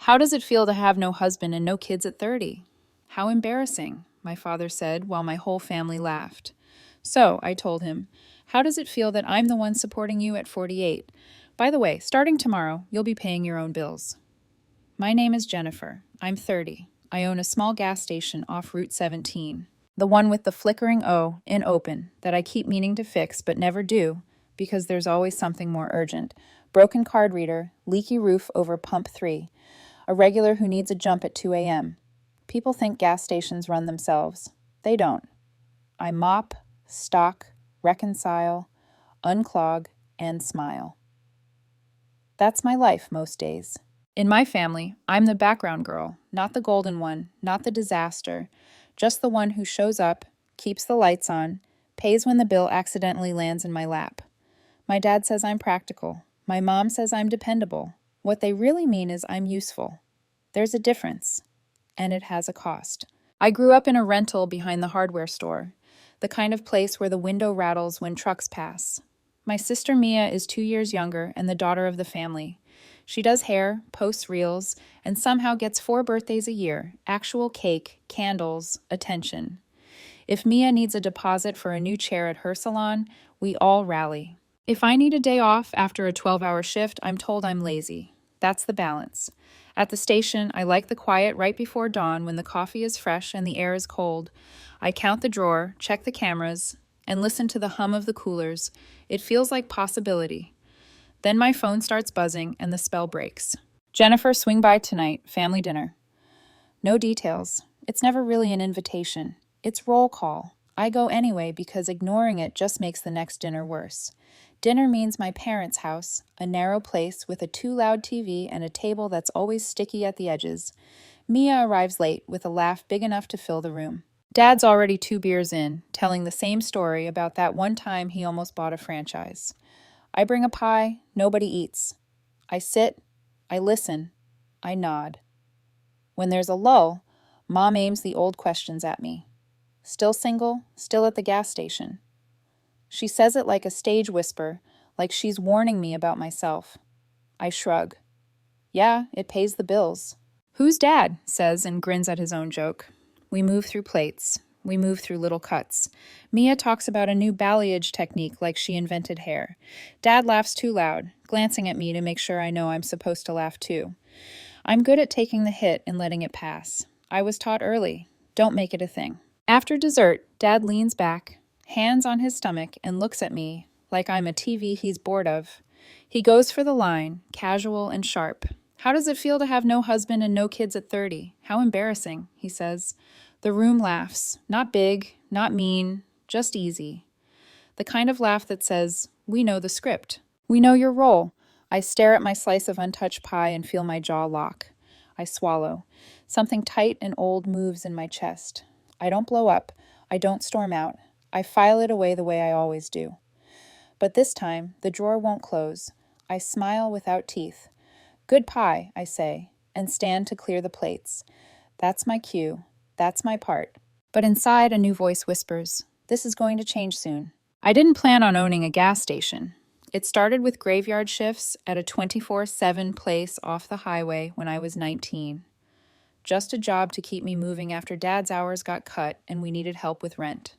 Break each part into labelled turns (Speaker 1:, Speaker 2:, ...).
Speaker 1: How does it feel to have no husband and no kids at 30? How embarrassing, my father said while my whole family laughed. So, I told him, how does it feel that I'm the one supporting you at 48? By the way, starting tomorrow, you'll be paying your own bills. My name is Jennifer. I'm 30. I own a small gas station off Route 17. The one with the flickering O in open that I keep meaning to fix but never do because there's always something more urgent. Broken card reader, leaky roof over pump 3, a regular who needs a jump at 2 a.m. People think gas stations run themselves. They don't. I mop, stock, reconcile, unclog, and smile. That's my life most days. In my family, I'm the background girl, not the golden one, not the disaster, just the one who shows up, keeps the lights on, pays when the bill accidentally lands in my lap. My dad says I'm practical. My mom says I'm dependable. What they really mean is I'm useful. There's a difference, and it has a cost. I grew up in a rental behind the hardware store, the kind of place where the window rattles when trucks pass. My sister Mia is 2 years younger and the daughter of the family. She does hair, posts reels, and somehow gets 4 birthdays a year, actual cake, candles, attention. If Mia needs a deposit for a new chair at her salon, we all rally. If I need a day off after a 12-hour shift, I'm told I'm lazy. That's the balance. At the station, I like the quiet right before dawn when the coffee is fresh and the air is cold. I count the drawer, check the cameras, and listen to the hum of the coolers. It feels like possibility. Then my phone starts buzzing and the spell breaks. Jennifer, swing by tonight, family dinner. No details. It's never really an invitation. It's roll call. I go anyway because ignoring it just makes the next dinner worse. Dinner means my parents' house, a narrow place with a too loud TV and a table that's always sticky at the edges. Mia arrives late with a laugh big enough to fill the room. Dad's already 2 beers in, telling the same story about that one time he almost bought a franchise. I bring a pie, nobody eats. I sit, I listen, I nod. When there's a lull, Mom aims the old questions at me. Still single, still at the gas station. She says it like a stage whisper, like she's warning me about myself. I shrug. Yeah, it pays the bills. Who's Dad? Says and grins at his own joke. We move through plates. We move through little cuts. Mia talks about a new balayage technique like she invented hair. Dad laughs too loud, glancing at me to make sure I know I'm supposed to laugh too. I'm good at taking the hit and letting it pass. I was taught early. Don't make it a thing. After dessert, Dad leans back, hands on his stomach, and looks at me like I'm a TV he's bored of. He goes for the line, casual and sharp. How does it feel to have no husband and no kids at 30? How embarrassing, he says. The room laughs. Not big, not mean, just easy. The kind of laugh that says, we know the script. We know your role. I stare at my slice of untouched pie and feel my jaw lock. I swallow. Something tight and old moves in my chest. I don't blow up. I don't storm out. I file it away the way I always do. But this time, the drawer won't close. I smile without teeth. Good pie, I say, and stand to clear the plates. That's my cue. That's my part. But inside, a new voice whispers, this is going to change soon. I didn't plan on owning a gas station. It started with graveyard shifts at a 24/7 place off the highway when I was 19. Just a job to keep me moving after Dad's hours got cut and we needed help with rent.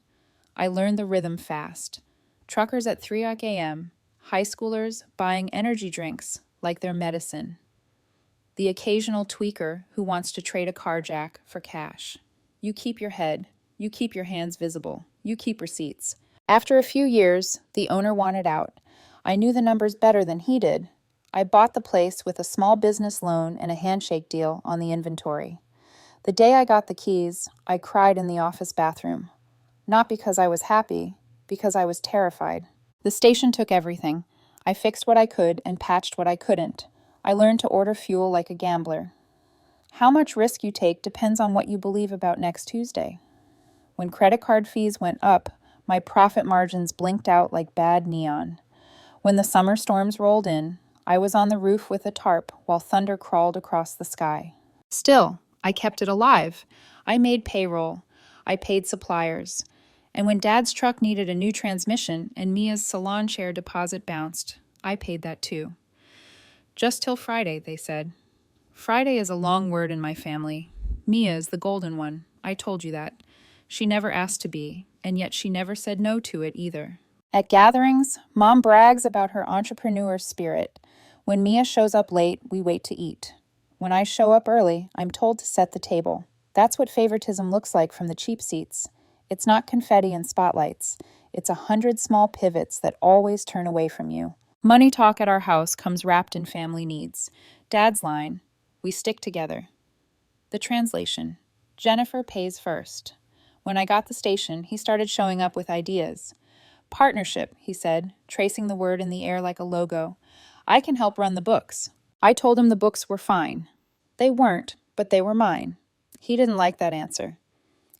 Speaker 1: I learned the rhythm fast. Truckers at 3 a.m., high schoolers buying energy drinks like their medicine. The occasional tweaker who wants to trade a car jack for cash. You keep your head. You keep your hands visible. You keep receipts. After a few years, the owner wanted out. I knew the numbers better than he did. I bought the place with a small business loan and a handshake deal on the inventory. The day I got the keys, I cried in the office bathroom. Not because I was happy, because I was terrified. The station took everything. I fixed what I could and patched what I couldn't. I learned to order fuel like a gambler. How much risk you take depends on what you believe about next Tuesday. When credit card fees went up, my profit margins blinked out like bad neon. When the summer storms rolled in, I was on the roof with a tarp while thunder crawled across the sky. Still, I kept it alive. I made payroll. I paid suppliers. And when Dad's truck needed a new transmission and Mia's salon chair deposit bounced, I paid that too. Just till Friday, they said. Friday is a long word in my family. Mia is the golden one. I told you that. She never asked to be, and yet she never said no to it either. At gatherings, Mom brags about her entrepreneur spirit. When Mia shows up late, we wait to eat. When I show up early, I'm told to set the table. That's what favoritism looks like from the cheap seats. It's not confetti and spotlights. It's 100 small pivots that always turn away from you. Money talk at our house comes wrapped in family needs. Dad's line, we stick together. The translation, Jennifer pays first. When I got the station, he started showing up with ideas. Partnership, he said, tracing the word in the air like a logo. I can help run the books. I told him the books were fine. They weren't, but they were mine. He didn't like that answer.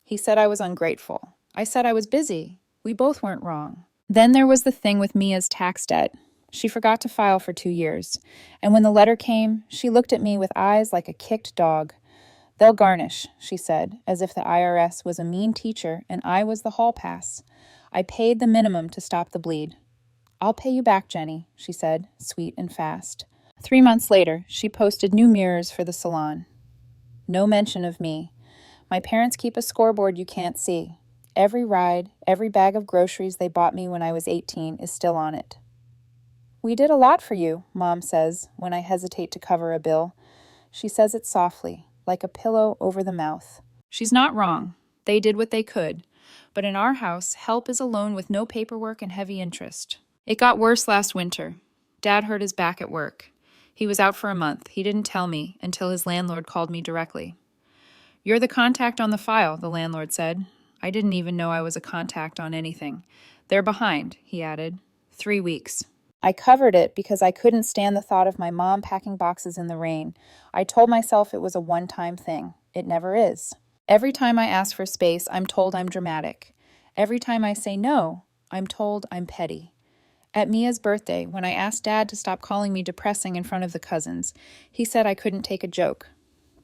Speaker 1: He said I was ungrateful. I said I was busy. We both weren't wrong. Then there was the thing with Mia's tax debt. She forgot to file for 2 years. And when the letter came, she looked at me with eyes like a kicked dog. They'll garnish, she said, as if the IRS was a mean teacher and I was the hall pass. I paid the minimum to stop the bleed. I'll pay you back, Jenny, she said, sweet and fast. 3 months later, she posted new mirrors for the salon. No mention of me. My parents keep a scoreboard you can't see. Every ride, every bag of groceries they bought me when I was 18 is still on it. We did a lot for you, Mom says, when I hesitate to cover a bill. She says it softly, like a pillow over the mouth. She's not wrong. They did what they could. But in our house, help is a loan with no paperwork and heavy interest. It got worse last winter. Dad hurt his back at work. He was out for a month. He didn't tell me until his landlord called me directly. You're the contact on the file, the landlord said. I didn't even know I was a contact on anything. They're behind, he added. 3 weeks. I covered it because I couldn't stand the thought of my mom packing boxes in the rain. I told myself it was a one-time thing. It never is. Every time I ask for space, I'm told I'm dramatic. Every time I say no, I'm told I'm petty. At Mia's birthday, when I asked Dad to stop calling me depressing in front of the cousins, he said I couldn't take a joke.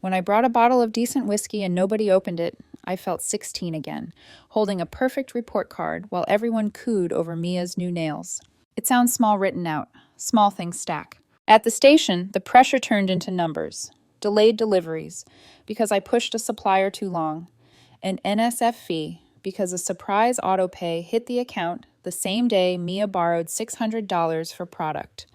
Speaker 1: When I brought a bottle of decent whiskey and nobody opened it, I felt 16 again, holding a perfect report card while everyone cooed over Mia's new nails. It sounds small written out. Small things stack. At the station, the pressure turned into numbers. Delayed deliveries, because I pushed a supplier too long. An NSF fee, because a surprise auto pay hit the account the same day Mia borrowed $600 for product.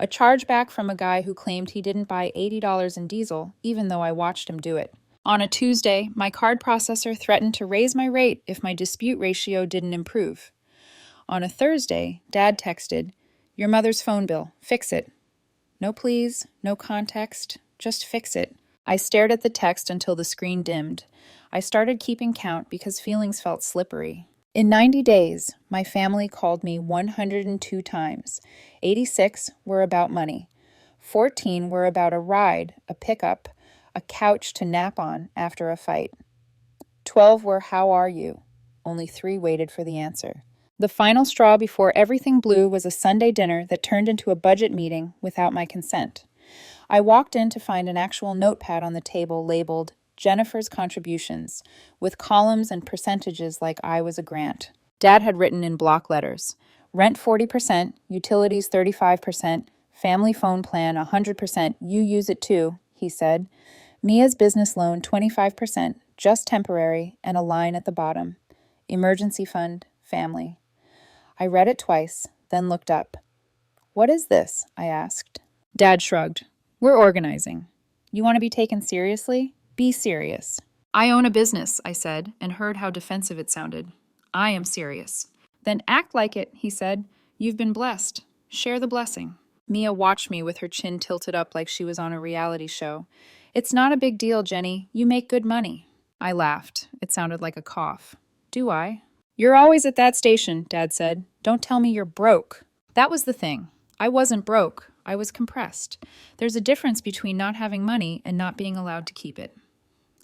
Speaker 1: A chargeback from a guy who claimed he didn't buy $80 in diesel, even though I watched him do it. On a Tuesday, my card processor threatened to raise my rate if my dispute ratio didn't improve. On a Thursday, Dad texted, "Your mother's phone bill. Fix it." No please, no context, just fix it. I stared at the text until the screen dimmed. I started keeping count because feelings felt slippery. In 90 days, my family called me 102 times. 86 were about money. 14 were about a ride, a pickup, a couch to nap on after a fight. 12 were "How are you?" Only 3 waited for the answer. The final straw before everything blew was a Sunday dinner that turned into a budget meeting without my consent. I walked in to find an actual notepad on the table labeled Jennifer's Contributions, with columns and percentages like I was a grant. Dad had written in block letters, rent 40%, utilities 35%, family phone plan 100%, you use it too, he said. Mia's business loan 25%, just temporary, and a line at the bottom. Emergency fund, family. I read it twice, then looked up. What is this? I asked. Dad shrugged. We're organizing. You want to be taken seriously? Be serious. I own a business, I said, and heard how defensive it sounded. I am serious. Then act like it, he said. You've been blessed. Share the blessing. Mia watched me with her chin tilted up like she was on a reality show. It's not a big deal, Jenny. You make good money. I laughed. It sounded like a cough. Do I? You're always at that station, Dad said. Don't tell me you're broke. That was the thing. I wasn't broke. I was compressed. There's a difference between not having money and not being allowed to keep it.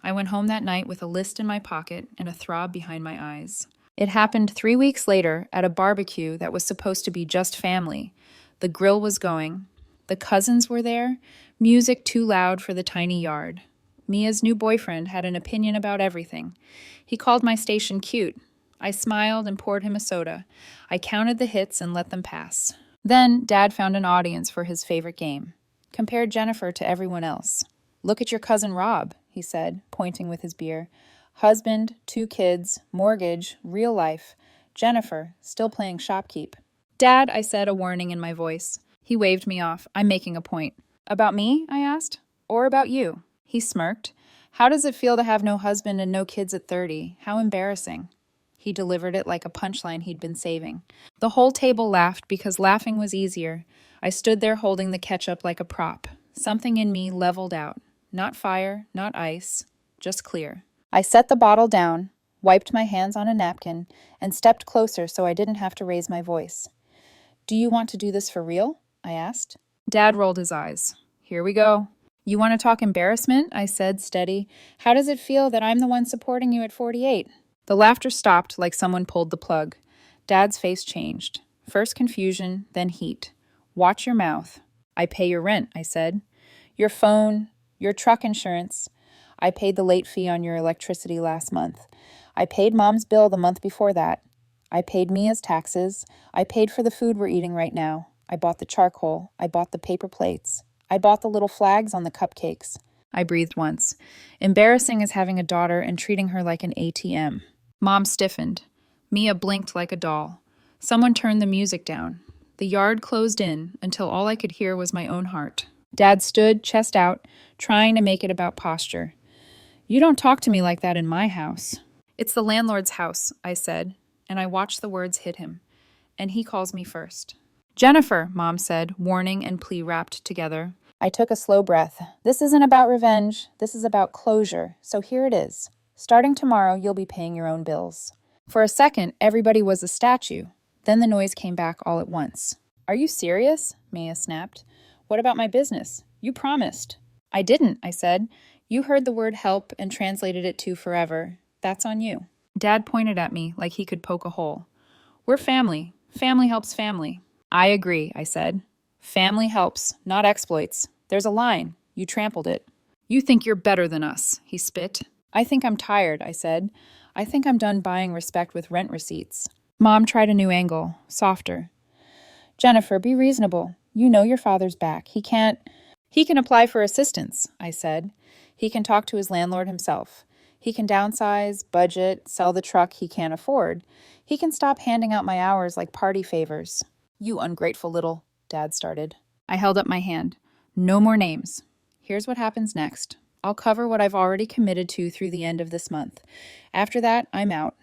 Speaker 1: I went home that night with a list in my pocket and a throb behind my eyes. It happened 3 weeks later at a barbecue that was supposed to be just family. The grill was going. The cousins were there. Music too loud for the tiny yard. Mia's new boyfriend had an opinion about everything. He called my station cute. I smiled and poured him a soda. I counted the hits and let them pass. Then Dad found an audience for his favorite game. Compared Jennifer to everyone else. Look at your cousin Rob, he said, pointing with his beer. Husband, 2 kids, mortgage, real life. Jennifer, still playing shopkeep. Dad, I said, a warning in my voice. He waved me off. I'm making a point. About me? I asked. Or about you? He smirked. How does it feel to have no husband and no kids at 30? How embarrassing. He delivered it like a punchline he'd been saving. The whole table laughed because laughing was easier. I stood there holding the ketchup like a prop. Something in me leveled out. Not fire, not ice, just clear. I set the bottle down, wiped my hands on a napkin, and stepped closer so I didn't have to raise my voice. Do you want to do this for real? I asked. Dad rolled his eyes. Here we go. You want to talk embarrassment? I said, steady. How does it feel that I'm the one supporting you at 48? The laughter stopped like someone pulled the plug. Dad's face changed. First confusion, then heat. Watch your mouth. I pay your rent, I said. Your phone, your truck insurance. I paid the late fee on your electricity last month. I paid Mom's bill the month before that. I paid Mia's taxes. I paid for the food we're eating right now. I bought the charcoal. I bought the paper plates. I bought the little flags on the cupcakes. I breathed once. Embarrassing as having a daughter and treating her like an ATM. Mom stiffened. Mia blinked like a doll. Someone turned the music down. The yard closed in until all I could hear was my own heart. Dad stood, chest out, trying to make it about posture. You don't talk to me like that in my house. It's the landlord's house, I said, and I watched the words hit him. And he calls me first. Jennifer, Mom said, warning and plea wrapped together. I took a slow breath. This isn't about revenge. This is about closure. So here it is. Starting tomorrow, you'll be paying your own bills. For a second, everybody was a statue. Then the noise came back all at once. Are you serious? Mia snapped. What about my business? You promised. I didn't, I said. You heard the word help and translated it to forever. That's on you. Dad pointed at me like he could poke a hole. We're family. Family helps family. I agree, I said. Family helps, not exploits. There's a line. You trampled it. You think you're better than us, he spit. I think I'm tired, I said. I think I'm done buying respect with rent receipts. Mom tried a new angle, softer. Jennifer, be reasonable. You know your father's back. He can apply for assistance, I said. He can talk to his landlord himself. He can downsize, budget, sell the truck he can't afford. He can stop handing out my hours like party favors. You ungrateful little, Dad started. I held up my hand. No more names. Here's what happens next. I'll cover what I've already committed to through the end of this month. After that, I'm out.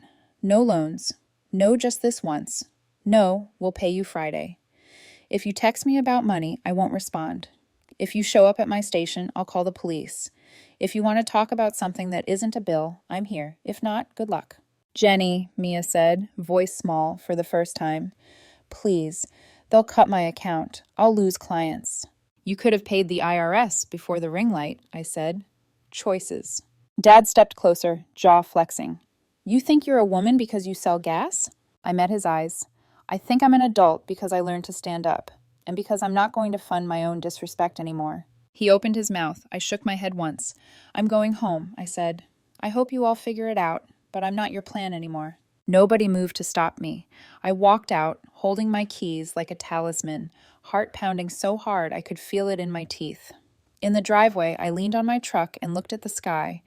Speaker 1: No loans. No just this once. No, we'll pay you Friday. If you text me about money, I won't respond. If you show up at my station, I'll call the police. If you want to talk about something that isn't a bill, I'm here. If not, good luck. Jenny, Mia said, voice small for the first time. Please, they'll cut my account. I'll lose clients. You could have paid the IRS before the ring light, I said. Choices. Dad stepped closer, jaw flexing. You think you're a woman because you sell gas? I met his eyes. I think I'm an adult because I learned to stand up, and because I'm not going to fund my own disrespect anymore. He opened his mouth. I shook my head once. I'm going home, I said. I hope you all figure it out, but I'm not your plan anymore. Nobody moved to stop me. I walked out, holding my keys like a talisman, heart pounding so hard I could feel it in my teeth. In the driveway, I leaned on my truck and looked at the sky.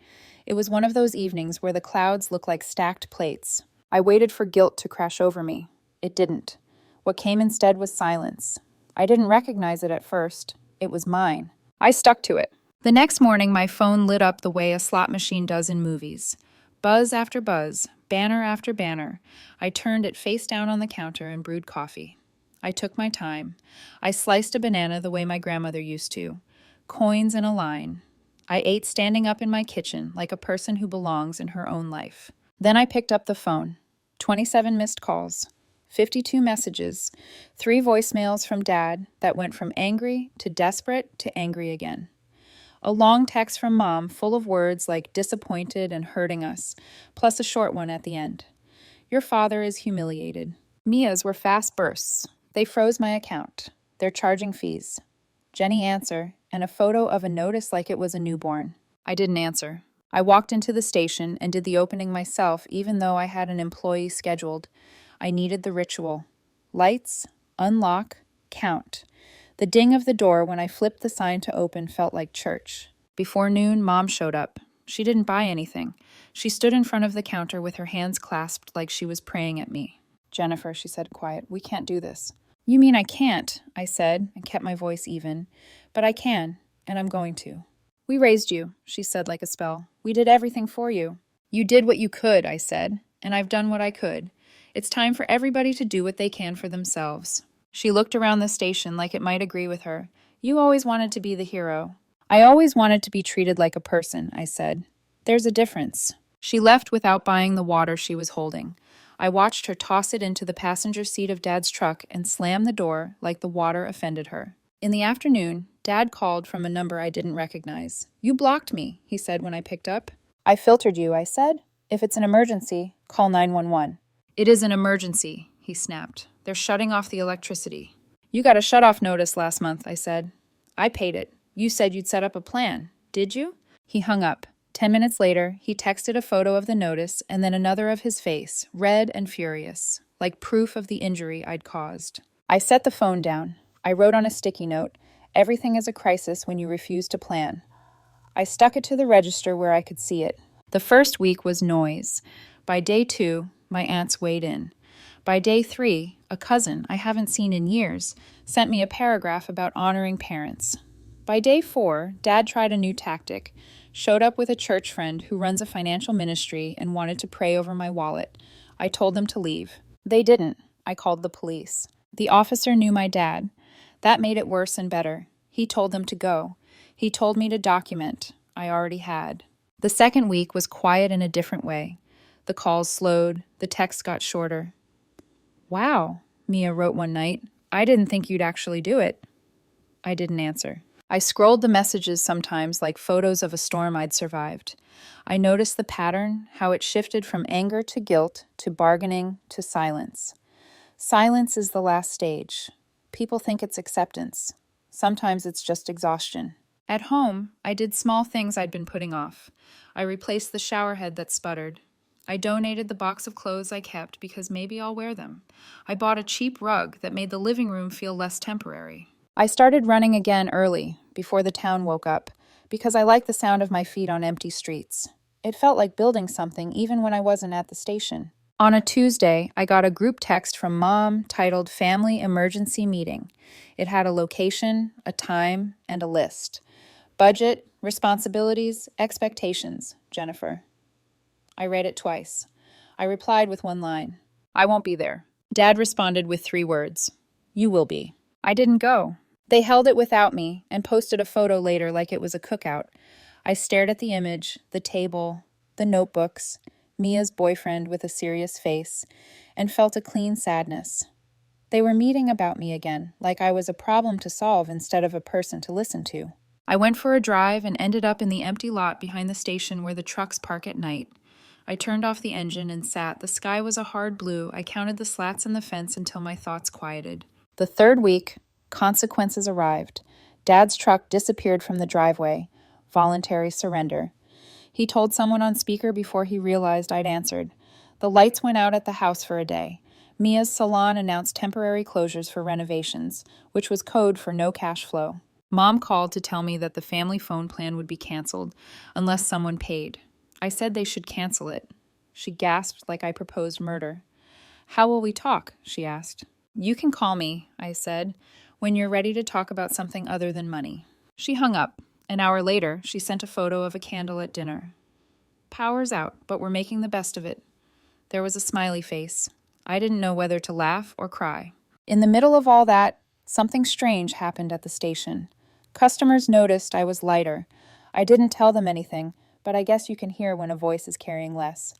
Speaker 1: It was one of those evenings where the clouds look like stacked plates. I waited for guilt to crash over me. It didn't. What came instead was silence. I didn't recognize it at first. It was mine. I stuck to it. The next morning, my phone lit up the way a slot machine does in movies. Buzz after buzz, banner after banner. I turned it face down on the counter and brewed coffee. I took my time. I sliced a banana the way my grandmother used to. Coins in a line. I ate standing up in my kitchen like a person who belongs in her own life. Then I picked up the phone. 27 missed calls. 52 messages, 3 voicemails from Dad that went from angry to desperate to angry again. A long text from Mom full of words like disappointed and hurting us, plus a short one at the end. Your father is humiliated. Mia's were fast bursts. They froze my account. They're charging fees. Jenny answer, and a photo of a notice like it was a newborn. I didn't answer. I walked into the station and did the opening myself even though I had an employee scheduled. I needed the ritual. Lights, unlock, count. The ding of the door when I flipped the sign to open felt like church. Before noon, Mom showed up. She didn't buy anything. She stood in front of the counter with her hands clasped like she was praying at me. Jennifer, she said quiet, we can't do this. You mean I can't, I said, and kept my voice even. But I can, and I'm going to. We raised you, she said like a spell. We did everything for you. You did what you could, I said, and I've done what I could. It's time for everybody to do what they can for themselves. She looked around the station like it might agree with her. You always wanted to be the hero. I always wanted to be treated like a person, I said. There's a difference. She left without buying the water she was holding. I watched her toss it into the passenger seat of Dad's truck and slam the door like the water offended her. In the afternoon, Dad called from a number I didn't recognize. You blocked me, he said when I picked up. I filtered you, I said. If it's an emergency, call 911. It is an emergency, he snapped. They're shutting off the electricity. You got a shut-off notice last month, I said. I paid it. You said you'd set up a plan. Did you? He hung up. 10 minutes later, he texted a photo of the notice and then another of his face, red and furious, like proof of the injury I'd caused. I set the phone down. I wrote on a sticky note, everything is a crisis when you refuse to plan. I stuck it to the register where I could see it. The first week was noise. By day 2, my aunts weighed in. By day 3, a cousin I haven't seen in years sent me a paragraph about honoring parents. By day 4, Dad tried a new tactic, showed up with a church friend who runs a financial ministry and wanted to pray over my wallet. I told them to leave. They didn't. I called the police. The officer knew my dad. That made it worse and better. He told them to go. He told me to document. I already had. The second week was quiet in a different way. The calls slowed. The texts got shorter. Wow, Mia wrote one night. I didn't think you'd actually do it. I didn't answer. I scrolled the messages sometimes like photos of a storm I'd survived. I noticed the pattern, how it shifted from anger to guilt, to bargaining, to silence. Silence is the last stage. People think it's acceptance. Sometimes it's just exhaustion. At home, I did small things I'd been putting off. I replaced the shower head that sputtered. I donated the box of clothes I kept because maybe I'll wear them. I bought a cheap rug that made the living room feel less temporary. I started running again early, before the town woke up, because I liked the sound of my feet on empty streets. It felt like building something even when I wasn't at the station. On a Tuesday, I got a group text from Mom titled Family Emergency Meeting. It had a location, a time, and a list. Budget, responsibilities, expectations, Jennifer. I read it twice. I replied with one line. I won't be there. Dad responded with 3 words. You will be. I didn't go. They held it without me and posted a photo later like it was a cookout. I stared at the image, the table, the notebooks, Mia's boyfriend with a serious face, and felt a clean sadness. They were meeting about me again, like I was a problem to solve instead of a person to listen to. I went for a drive and ended up in the empty lot behind the station where the trucks park at night. I turned off the engine and sat. The sky was a hard blue. I counted the slats in the fence until my thoughts quieted. The third week, consequences arrived. Dad's truck disappeared from the driveway. Voluntary surrender. He told someone on speaker before he realized I'd answered. The lights went out at the house for a day. Mia's salon announced temporary closures for renovations, which was code for no cash flow. Mom called to tell me that the family phone plan would be canceled unless someone paid. I said they should cancel it. She gasped like I proposed murder. How will we talk? She asked. You can call me, I said, when you're ready to talk about something other than money. She hung up. An hour later, she sent a photo of a candle at dinner. Power's out, but we're making the best of it. There was a smiley face. I didn't know whether to laugh or cry. In the middle of all that, something strange happened at the station. Customers noticed I was lighter. I didn't tell them anything, but I guess you can hear when a voice is carrying less.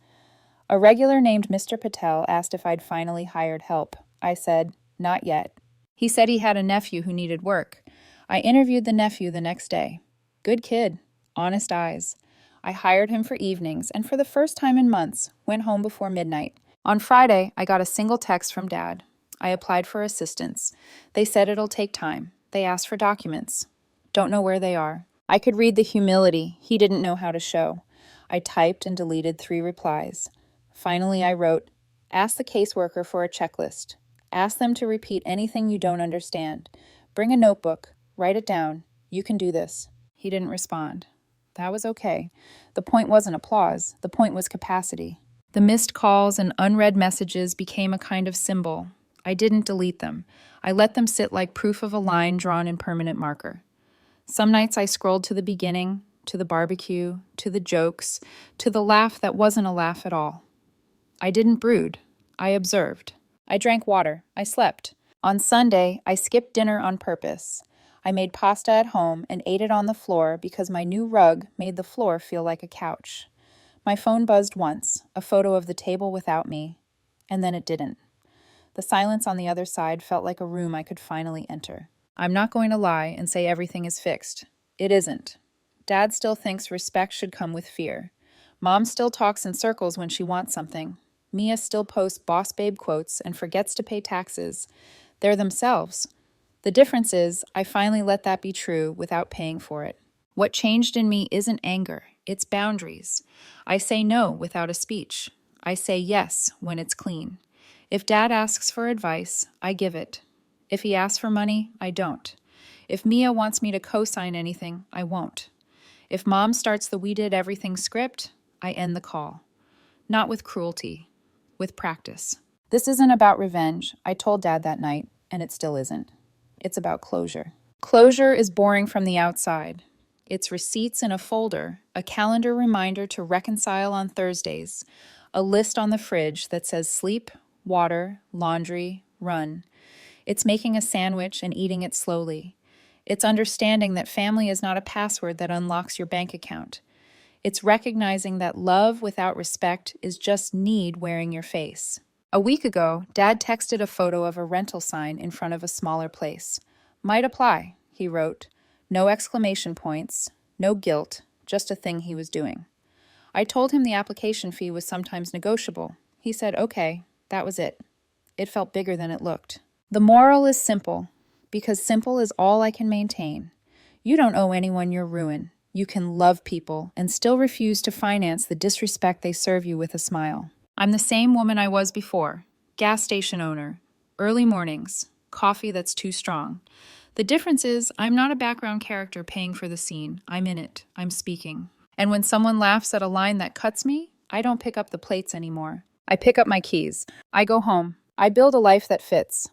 Speaker 1: A regular named Mr. Patel asked if I'd finally hired help. I said, not yet. He said he had a nephew who needed work. I interviewed the nephew the next day. Good kid, honest eyes. I hired him for evenings, and for the first time in months, went home before midnight. On Friday, I got a single text from Dad. I applied for assistance. They said it'll take time. They asked for documents. Don't know where they are. I could read the humility he didn't know how to show. I typed and deleted 3 replies. Finally, I wrote, ask the caseworker for a checklist. Ask them to repeat anything you don't understand. Bring a notebook. Write it down. You can do this. He didn't respond. That was okay. The point wasn't applause, the point was capacity. The missed calls and unread messages became a kind of symbol. I didn't delete them. I let them sit like proof of a line drawn in permanent marker. Some nights I scrolled to the beginning, to the barbecue, to the jokes, to the laugh that wasn't a laugh at all. I didn't brood. I observed. I drank water. I slept. On Sunday, I skipped dinner on purpose. I made pasta at home and ate it on the floor because my new rug made the floor feel like a couch. My phone buzzed once, a photo of the table without me, and then it didn't. The silence on the other side felt like a room I could finally enter. I'm not going to lie and say everything is fixed. It isn't. Dad still thinks respect should come with fear. Mom still talks in circles when she wants something. Mia still posts boss babe quotes and forgets to pay taxes. They're themselves. The difference is, I finally let that be true without paying for it. What changed in me isn't anger, it's boundaries. I say no without a speech. I say yes when it's clean. If Dad asks for advice, I give it. If he asks for money, I don't. If Mia wants me to co-sign anything, I won't. If Mom starts the we did everything script, I end the call. Not with cruelty, with practice. This isn't about revenge, I told Dad that night, and it still isn't. It's about closure. Closure is boring from the outside. It's receipts in a folder, a calendar reminder to reconcile on Thursdays, a list on the fridge that says sleep, water, laundry, run. It's making a sandwich and eating it slowly. It's understanding that family is not a password that unlocks your bank account. It's recognizing that love without respect is just need wearing your face. A week ago, Dad texted a photo of a rental sign in front of a smaller place. Might apply, he wrote. No exclamation points, no guilt, just a thing he was doing. I told him the application fee was sometimes negotiable. He said, okay, that was it. It felt bigger than it looked. The moral is simple, because simple is all I can maintain. You don't owe anyone your ruin. You can love people and still refuse to finance the disrespect they serve you with a smile. I'm the same woman I was before. Gas station owner. Early mornings. Coffee that's too strong. The difference is I'm not a background character paying for the scene. I'm in it. I'm speaking. And when someone laughs at a line that cuts me, I don't pick up the plates anymore. I pick up my keys. I go home. I build a life that fits.